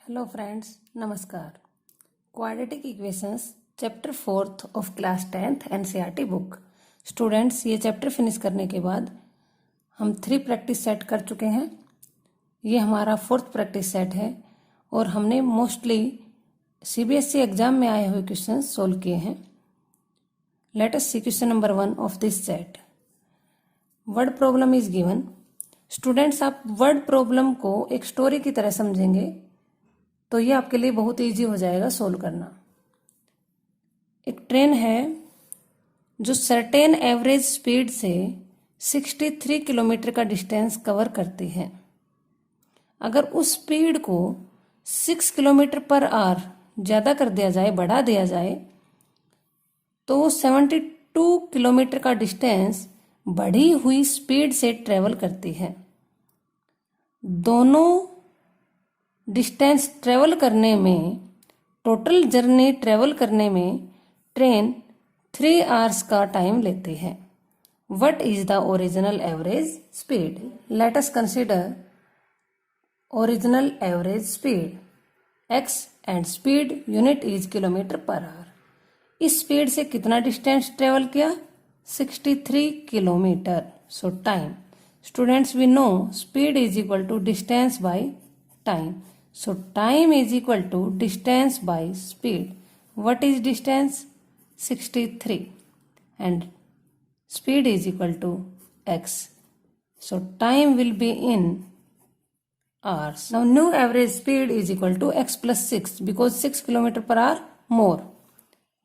Hello friends, नमस्कार। Quadratic equations chapter 4th of class 10th NCERT book. Students, ये chapter finish करने के बाद हम 3 प्रैक्टिस सेट कर चुके हैं। ये हमारा 4th प्रैक्टिस सेट है और हमने मोस्टली सीबीएसई एग्जाम में आए हुए क्वेश्चन सोल्व किए हैं। Let us see question number 1 of this set. Word problem is given. Students, आप वर्ड प्रॉब्लम को एक स्टोरी की तरह समझेंगे तो ये आपके लिए बहुत इजी हो जाएगा सोल्व करना। एक ट्रेन है जो सर्टेन एवरेज स्पीड से 63 किलोमीटर का डिस्टेंस कवर करती है। अगर उस स्पीड को 6 किलोमीटर पर आवर ज़्यादा कर दिया जाए, बढ़ा दिया जाए, तो वो 72 किलोमीटर का डिस्टेंस बढ़ी हुई स्पीड से ट्रेवल करती है। दोनों डिस्टेंस ट्रेवल करने में, टोटल जर्नी ट्रेवल करने में ट्रेन 3 आवर्स का टाइम लेती है। What is the original average speed? Let us consider original average speed x and speed unit is kilometre per hour. इस स्पीड से कितना डिस्टेंस ट्रेवल किया? 63 kilometre. So time, students, we know speed is equal to distance by time. So time is equal to distance by speed. What is distance? 63 and speed is equal to x. So time will be in hours. Now new average speed is equal to x plus 6 because 6 kilometer per hour more.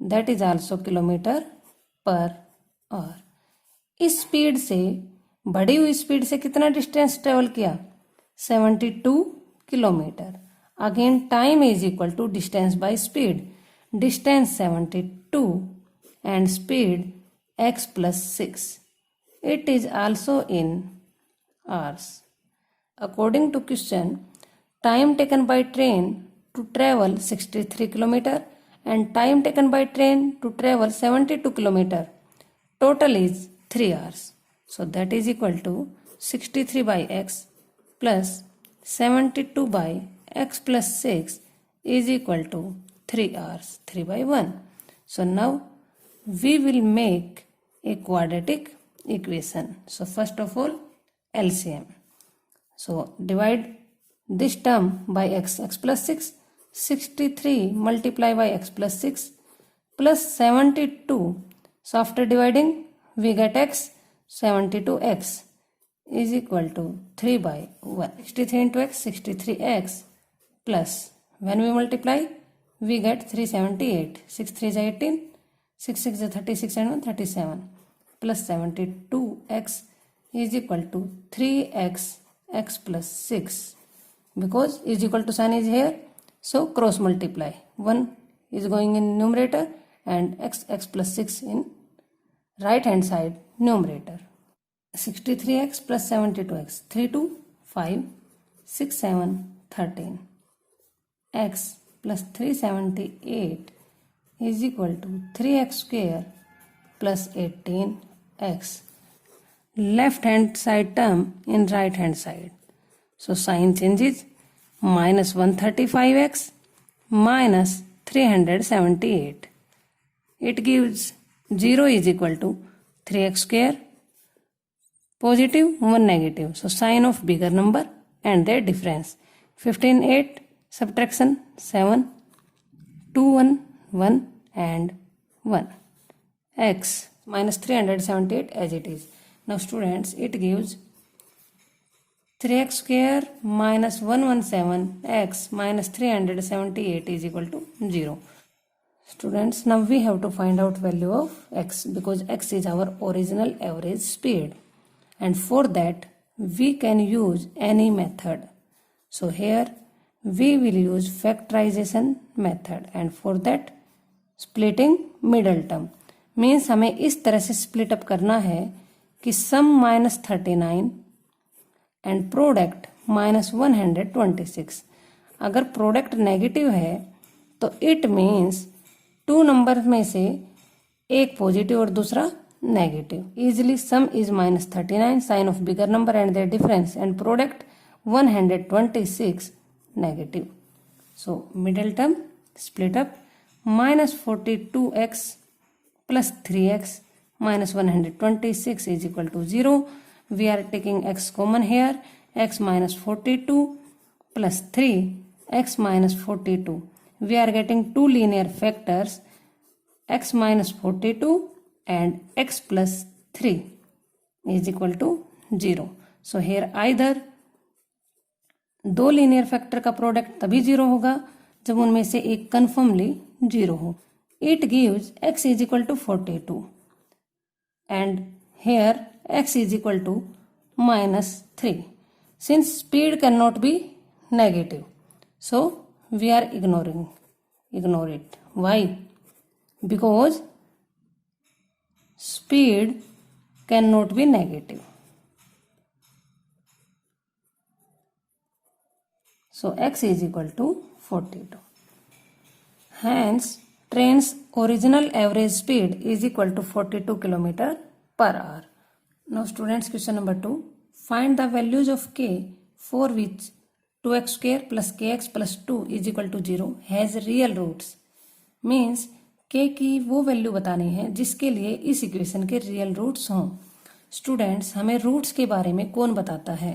That is also kilometer per hour. इस speed से, बढ़ी हुई speed से कितना distance travel किया? 72 kilometre. Again time is equal to distance by speed. Distance 72 and speed x plus 6. It is also in hours. According to question, time taken by train to travel 63 kilometer and time taken by train to travel 72 kilometer. Total is 3 hours. So that is equal to 63 by x plus 72 by x plus 6 is equal to 3 hours, 3 by 1. So now we will make a quadratic equation. So first of all, LCM. So divide this term by x plus 6. 63 multiply by x plus 6 plus 72. So after dividing, we get x. 72x is equal to 3 by 1. 63 into x, 63x plus, when we multiply, we get 378. 6 3 is 18, 6 6 is 36 and 1 37 plus 72x is equal to 3x x plus 6. Because is equal to sign is here, so cross multiply. 1 is going in numerator and x plus 6 in right hand side numerator. 63x plus 72x, 3 2 5, 6 7 13. X plus 378 is equal to 3x square plus 18x. Left hand side term in right hand side. So sign changes. Minus 135x minus 378. It gives 0 is equal to 3x square, positive 1 negative. So sign of bigger number and their difference. 15 8 subtraction 7, 2 1 1 and 1. X minus 378 as it is. Now students, it gives 3x square minus 117x minus 378 is equal to 0. Students, now we have to find out value of x because x is our original average speed, and for that we can use any method. So here we will use factorization method, and for that splitting middle term means हमें इस तरह से split up करना है कि sum minus 39 and product minus 126. अगर product negative है तो इट मीन्स 2 नंबर में से एक पॉजिटिव और दूसरा negative. Easily sum is minus 39, sign of bigger number and their difference, and product 126 negative. So middle term split up, -42x plus 3x minus 126 is equal to 0. We are taking x common here, x minus 42 plus 3 x minus 42. We are getting two linear factors, x minus 42 and x plus 3 is equal to 0. So here either दो linear factor का product तभी zero होगा जब उनमें से एक confirmly zero हो. It gives x is equal to 42 and here x is equal to -3. Since speed cannot be negative, so we are ignore it. Why? Because speed cannot be negative. So x is equal to 42. Hence, train's original average speed is equal to 42 km per hour. Now students, question number 2. Find the values of k for which 2x square plus kx plus 2 is equal to 0 has real roots. Means k की वो value बतानी है जिसके लिए इस equation के real roots हों. Students, हमें रूट्स के बारे में कौन बताता है?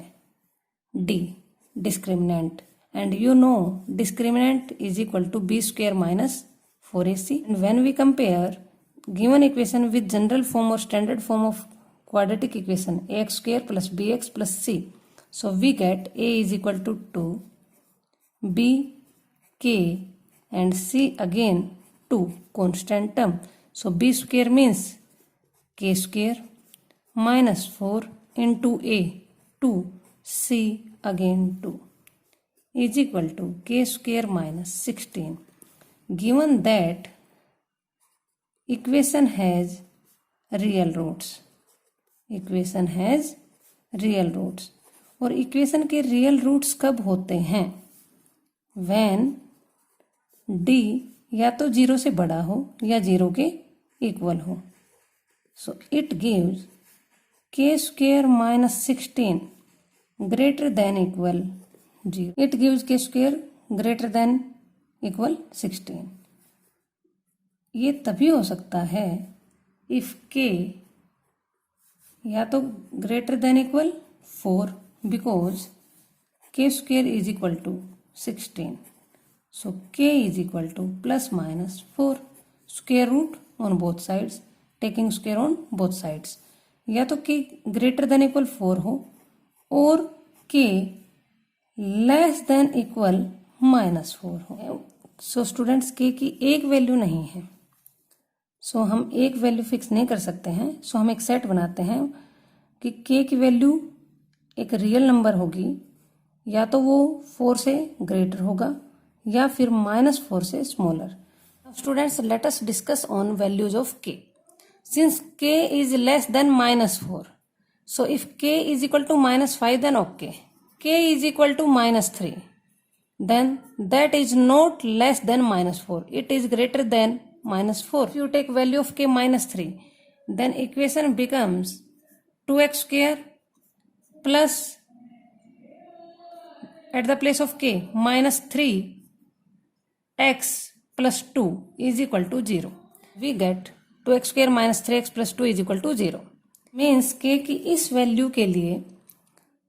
D, discriminant. And you know discriminant is equal to b square minus 4ac. And when we compare given equation with general form or standard form of quadratic equation ax square plus bx plus c, so we get a is equal to 2, b k and c again 2 constant term. So b square means k square minus 4 into a 2 c again 2 is equal to k square minus 16. Given that equation has real roots, और equation के real roots कब होते हैं? when d या तो 0 से बड़ा हो या 0 के इक्वल हो. So it gives k square minus 16 greater than equal 0. It gives k square greater than equal 16. ये तभी हो सकता है if k या तो greater than equal 4 because k square is equal to 16. So k is equal to plus minus 4. Square root on both sides, taking square on both sides. या तो k greater than equal 4 हो और k less than equal -4 हो. So students, k की एक value नहीं है, सो हम एक वैल्यू फिक्स नहीं कर सकते हैं. सो हम एक सेट बनाते हैं कि k की वैल्यू एक रियल नंबर होगी, या तो वो 4 से ग्रेटर होगा या फिर -4 से smaller. Students, let us discuss on values of k. Since k is less than -4, so if k is equal to -5 then okay. k is equal to -3, then that is not less than -4. It is greater than -4. If you take value of k -3, then equation becomes 2x square plus at the place of k -3x plus 2 is equal to 0. We get 2x square minus 3x plus 2 is equal to 0. Means k की इस value के लिए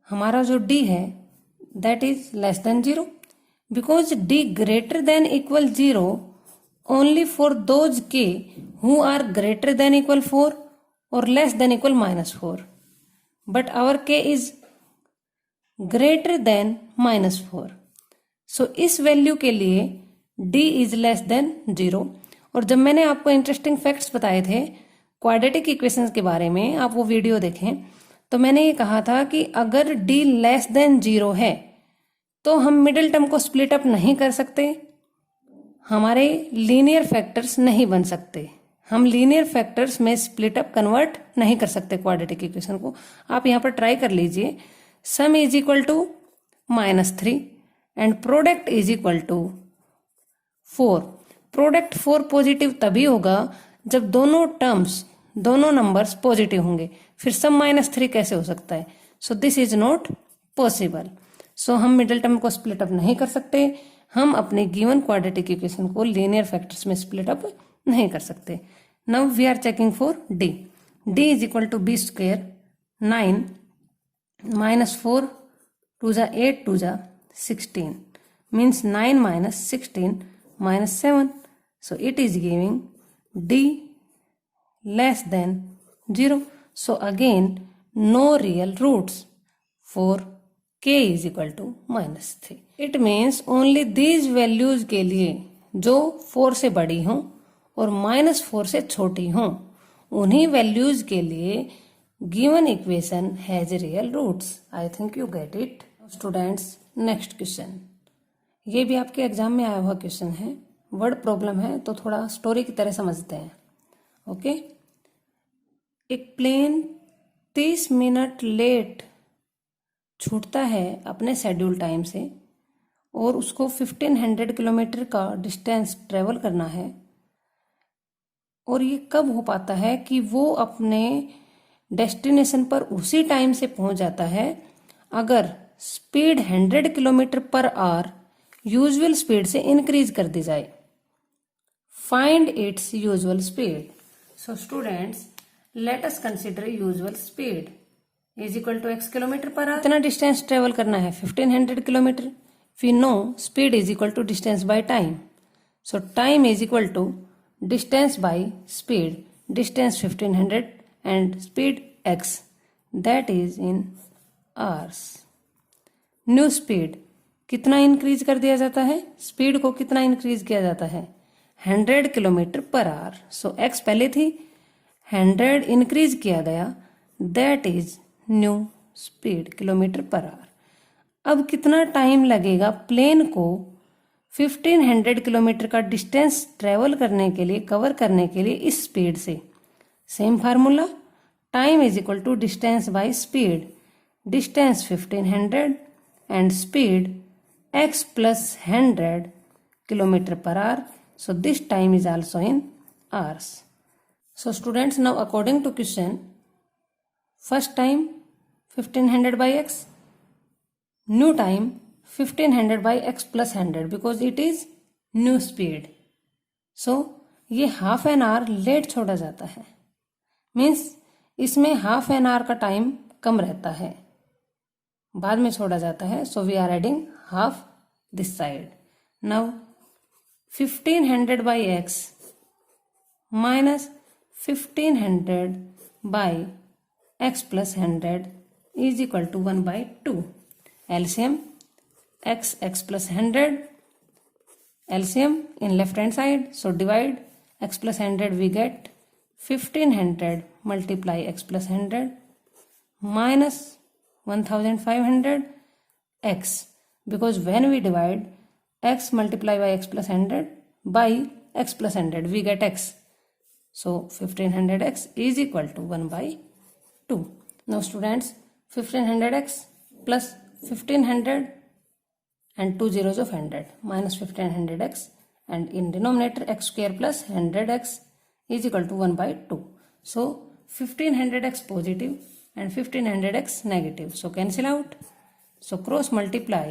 हमारा जो d है that is less than 0, because d greater than equal 0 only for those k who are greater than equal 4 or less than equal -4, but our k is greater than -4. So इस value के लिए d is less than 0. और जब मैंने आपको interesting facts बताए थे quadratic equations के बारे में, आप वो वीडियो देखें, तो मैंने ये कहा था कि अगर d लेस देन 0 है तो हम मिडिल टर्म को स्प्लिट अप नहीं कर सकते, हमारे लीनियर फैक्टर्स नहीं बन सकते, हम लीनियर फैक्टर्स में स्प्लिट अप कन्वर्ट नहीं कर सकते क्वाड्रेटिक इक्वेशन को. आप यहाँ पर ट्राई कर लीजिए. Sum is equal to -3 and product is equal to 4. Product 4 positive तभी होगा जब दोनों नंबर्स पॉजिटिव होंगे. फिर सम -3 कैसे हो सकता है? So this is not possible. So हम मिडिल टर्म को स्प्लिट अप नहीं कर सकते. हम अपने गिवन क्वाड्रेटिक इक्वेशन को लीनियर फैक्टर्स में स्प्लिट अप नहीं कर सकते। Now we are checking for D. D is equal to B square 9 minus 4 2 जा 8 2 जा 16 means 9 minus 16 minus 7. So it is giving D less than 0. So again no real roots for k is equal to -3. It means only these values के लिए जो 4 से बड़ी हों और -4 से छोटी हों, उन्हीं वैल्यूज के लिए given equation has real roots. I think you get it. Students, next question. ये भी आपके एग्जाम में आया हुआ क्वेश्चन है, वर्ड प्रॉब्लम है, तो थोड़ा स्टोरी की तरह समझते हैं। ओके, एक प्लेन 30 मिनट लेट छूटता है अपने शेड्यूल टाइम से और उसको 1500 किलोमीटर का डिस्टेंस ट्रेवल करना है। और ये कब हो पाता है कि वो अपने डेस्टिनेशन पर उसी टाइम से पहुंच जाता है अगर speed 100 kilometre per hour usual speed से इंक्रीज कर दी जाए। Find its usual speed. So students, let us consider usual speed is equal to x kilometre per hour. इतना डिस्टेंस ट्रेवल करना है 1500 kilometre. We know speed is equal to distance by time. So time is equal to distance by speed. Distance 1500 and speed x, that is in hours. New speed कितना increase कर दिया जाता है, speed को कितना increase किया जाता है 100 kilometre per our. So x पहले थी, 100 इंक्रीज किया गया, that is new speed kilometre per our. अब कितना टाइम लगेगा प्लेन को 1500 किलोमीटर का डिस्टेंस ट्रेवल करने के लिए, कवर करने के लिए इस स्पीड से। Same formula, time is equal to distance by speed. Distance 1500 and speed x plus 100 kilometre per hour. So this time is also in hours. So students, now according to question, first time 1500 by x, new time 1500 by x plus 100 because it is new speed. So ये half an hour late छोड़ा जाता है, means इसमें half an hour का time कम रहता है, बाद में छोड़ा जाता है. So we are adding half this side. Now 1500 by x minus 1500 by x plus 100 is equal to 1/2. LCM x plus 100, LCM in left hand side, so divide x plus 100, we get 1500 multiply x plus 100 minus 1500 x, because when we divide x multiply by x plus 100 by x plus 100 we get x, so 1500x is equal to 1/2. Now students, 1500x plus 1500 and 2 zeros of 100 minus 1500x, and in denominator x square plus 100x is equal to 1/2. So 1500x positive and 1500x negative, so cancel out. So cross multiply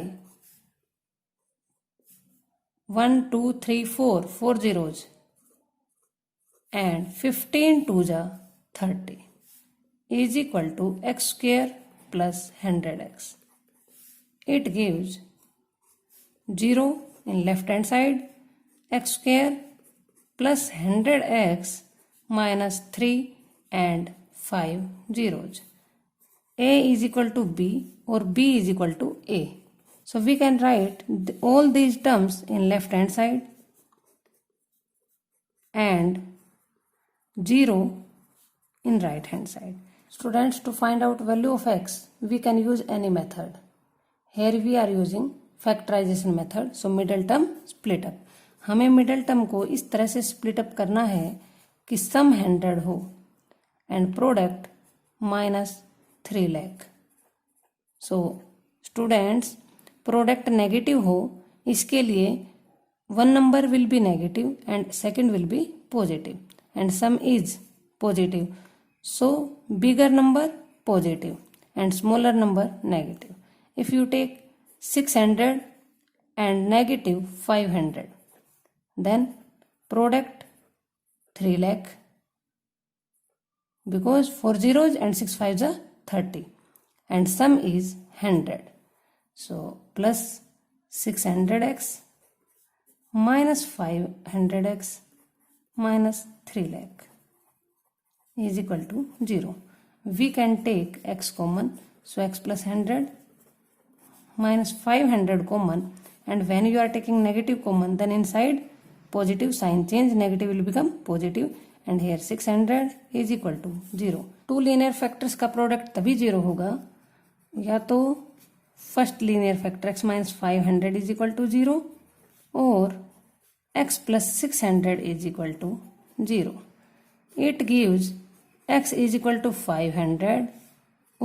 1 2 3 4 zeros and 15 2 ja 30 is equal to x square plus 100x. It gives 0 in left hand side, x square plus 100x minus 3 and 5 zeros. A is equal to B or B is equal to A. So we can write all these terms in left hand side and 0 in right hand side. Students, to find out value of x, we can use any method. Here we are using factorization method. So middle term split up. हमें middle term को इस तरह से split up करना है कि सम 100 हो and product -3 lakh. So students, product negative हो, इसके लिए one number will be negative and second will be positive and some is positive. So bigger number positive and smaller number negative. If you take 600 and negative 500. Then product 3 lakh, because 4 zeros and 6 fives are 30, and sum is 100. So plus 600x minus 500x minus 3 lakh is equal to 0. We can take x common, so x plus 100 minus 500 common, and when you are taking negative common, then inside positive sign change, negative will become positive, and here 600 is equal to 0. Two linear factors का product तभी 0 होगा या तो first linear factor x minus 500 is equal to 0 और x plus 600 is equal to 0. It gives x is equal to 500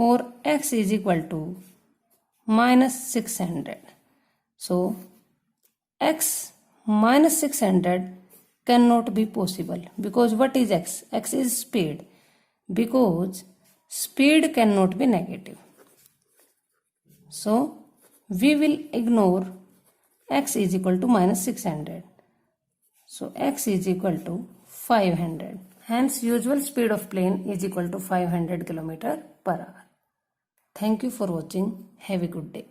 और x is equal to minus 600. So x minus 600 cannot be possible, because what is x? X is speed, because speed cannot be negative. So we will ignore x is equal to minus 600. So x is equal to 500. Hence usual speed of plane is equal to 500 km/h. Thank you for watching. Have a good day.